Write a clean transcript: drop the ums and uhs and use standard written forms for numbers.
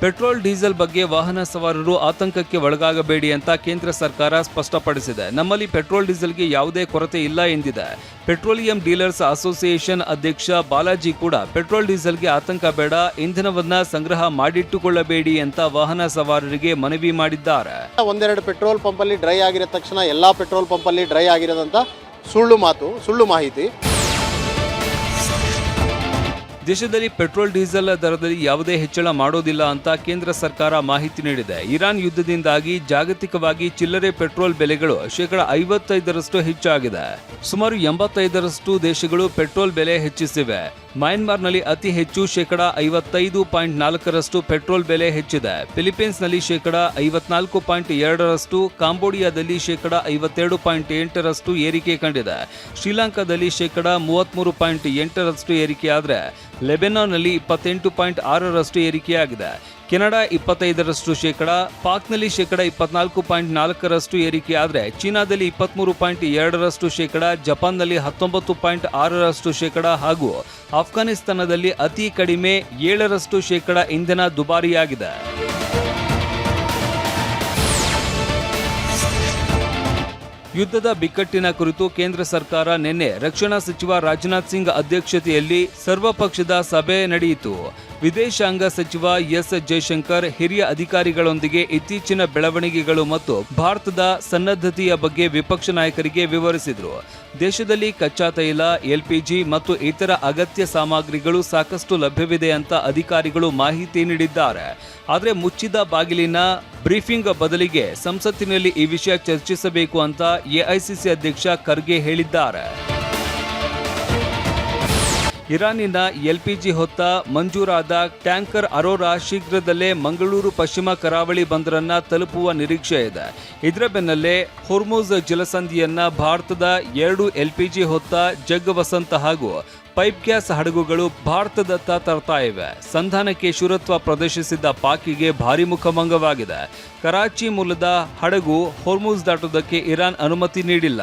Petrol diesel ಬಗ್ಗೆ ವಾಹನ ಸವಾರರು ಆತಂಕಕ್ಕೆ ಒಳಗಾಗಬೇಡಿ ಅಂತ ಕೇಂದ್ರ ಸರ್ಕಾರ ಸ್ಪಷ್ಟಪಡಿಸಿದೆ. ನಮ್ಮಲ್ಲಿ ಪೆಟ್ರೋಲ್ ಡೀಸೆಲ್ಗೆ ಯಾವುದೇ ಕೊರತೆ ಇಲ್ಲ ಎಂದಿದೆ. ಪೆಟ್ರೋಲಿಯಂ ಡೀಲರ್ಸ್ ಅಸೋಸಿಯೇಷನ್ ಅಧ್ಯಕ್ಷ ಬಾಲಾಜಿ ಕೂಡ ಪೆಟ್ರೋಲ್ ಡೀಸೆಲ್ಗೆ ಆತಂಕ ಬೇಡ, ಇಂಧನವನ್ನ ಸಂಗ್ರಹ ಮಾಡಿಟ್ಟುಕೊಳ್ಳಬೇಡಿ ಅಂತ ವಾಹನ ಸವಾರರಿಗೆ ಮನವಿ ಮಾಡಿದ್ದಾರೆ. ಒಂದೆರಡು ಪೆಟ್ರೋಲ್ ಪಂಪಲ್ಲಿ ಡ್ರೈ ಆಗಿರೋ ತಕ್ಷಣ ಎಲ್ಲಾ ಪೆಟ್ರೋಲ್ ಪಂಪಲ್ಲಿ ಡ್ರೈ ಆಗಿರೋದಂತ ಸುಳ್ಳು ಮಾಹಿತಿ. ದೇಶದಲ್ಲಿ ಪೆಟ್ರೋಲ್ ಡೀಸೆಲ್ ದರದಲ್ಲಿ ಯಾವುದೇ ಹೆಚ್ಚಳ ಮಾಡೋದಿಲ್ಲ ಅಂತ ಕೇಂದ್ರ ಸರ್ಕಾರ ಮಾಹಿತಿ ನೀಡಿದೆ. ಇರಾನ್ ಯುದ್ಧದಿಂದಾಗಿ ಜಾಗತಿಕವಾಗಿ ಚಿಲ್ಲರೆ ಪೆಟ್ರೋಲ್ ಬೆಲೆಗಳು 55% ಹೆಚ್ಚಾಗಿದೆ. ಸುಮಾರು 85% ದೇಶಗಳು ಪೆಟ್ರೋಲ್ ಬೆಲೆ ಹೆಚ್ಚಿಸಿವೆ. ಮಯನ್ಮಾರ್ನಲ್ಲಿ ಅತಿ ಹೆಚ್ಚು 55.4% ಪೆಟ್ರೋಲ್ ಬೆಲೆ ಹೆಚ್ಚಿದೆ. ಫಿಲಿಪೀನ್ಸ್ನಲ್ಲಿ 54.2%, ಕಾಂಬೋಡಿಯಾದಲ್ಲಿ 52.8% ಏರಿಕೆ ಕಂಡಿದೆ. ಶ್ರೀಲಂಕಾದಲ್ಲಿ 33.8% ಏರಿಕೆಯಾದರೆ ಲೆಬೆನಾನ್ನಲ್ಲಿ 28.6% ಏರಿಕೆಯಾಗಿದೆ. ಕೆನಡಾ 25%, ಪಾಕ್ನಲ್ಲಿ 24.4% ಏರಿಕೆಯಾದರೆ ಚೀನಾದಲ್ಲಿ 23.2%, ಜಪಾನ್ನಲ್ಲಿ 19.6% ಹಾಗೂ ಅಫ್ಘಾನಿಸ್ತಾನದಲ್ಲಿ ಅತಿ ಕಡಿಮೆ 7% ಇಂಧನ ದುಬಾರಿಯಾಗಿದೆ. ಯುದ್ಧದ ಬಿಕ್ಕಟ್ಟಿನ ಕುರಿತು ಕೇಂದ್ರ ಸರ್ಕಾರ ನಿನ್ನೆ ರಕ್ಷಣಾ ಸಚಿವ ರಾಜನಾಥ್ ಸಿಂಗ್ ಅಧ್ಯಕ್ಷತೆಯಲ್ಲಿ ಸರ್ವಪಕ್ಷದ ಸಭೆ ನಡೆಯಿತು. ವಿದೇಶಾಂಗ ಸಚಿವ ಎಸ್ ಜೈಶಂಕರ್ ಹಿರಿಯ ಅಧಿಕಾರಿಗಳೊಂದಿಗೆ ಇತ್ತೀಚಿನ ಬೆಳವಣಿಗೆಗಳು ಮತ್ತು ಭಾರತದ ಸನ್ನದ್ಧತೆಯ ಬಗ್ಗೆ ವಿಪಕ್ಷ ನಾಯಕರಿಗೆ ವಿವರಿಸಿದರು. ದೇಶದಲ್ಲಿ ಕಚ್ಚಾ ತೈಲ, ಎಲ್ಪಿಜಿ ಮತ್ತು ಇತರ ಅಗತ್ಯ ಸಾಮಗ್ರಿಗಳು ಸಾಕಷ್ಟು ಲಭ್ಯವಿದೆ ಅಂತ ಅಧಿಕಾರಿಗಳು ಮಾಹಿತಿ ನೀಡಿದ್ದಾರೆ. ಆದರೆ ಮುಚ್ಚಿದ ಬಾಗಿಲಿನ ಬ್ರೀಫಿಂಗ್ ಬದಲಿಗೆ ಸಂಸತ್ತಿನಲ್ಲಿ ಈ ವಿಷಯ ಚರ್ಚಿಸಬೇಕು ಅಂತ ಎಐಸಿಸಿ ಅಧ್ಯಕ್ಷ ಖರ್ಗೆ ಹೇಳಿದ್ದಾರೆ. ಇರಾನಿನ ಎಲ್ಪಿಜಿ ಹೊತ್ತ ಮಂಜೂರಾದ ಟ್ಯಾಂಕರ್ ಅರೋರಾ ಶೀಘ್ರದಲ್ಲೇ ಮಂಗಳೂರು ಪಶ್ಚಿಮ ಕರಾವಳಿ ಬಂದರನ್ನ ತಲುಪುವ ನಿರೀಕ್ಷೆ ಇದೆ. ಇದರ ಬೆನ್ನಲ್ಲೇ ಹೊರ್ಮುಜ್ ಜಲಸಂಧಿಯನ್ನ ಭಾರತದ 2 ಎಲ್ಪಿಜಿ ಹೊತ್ತ ಜಗ್ ವಸಂತ ಹಾಗೂ ಪೈಪ್ ಗ್ಯಾಸ್ ಹಡಗುಗಳು ಭಾರತದತ್ತ ತರ್ತಾ ಇವೆ. ಸಂಧಾನಕ್ಕೆ ಶೂರತ್ವ ಪ್ರದರ್ಶಿಸಿದ್ದ ಪಾಕಿಗೆ ಭಾರಿ ಮುಖಭಂಗವಾಗಿದೆ. ಕರಾಚಿ ಮೂಲದ ಹಡಗು ಹೊರ್ಮುಜ್ ದಾಟುವುದಕ್ಕೆ ಇರಾನ್ ಅನುಮತಿ ನೀಡಿಲ್ಲ.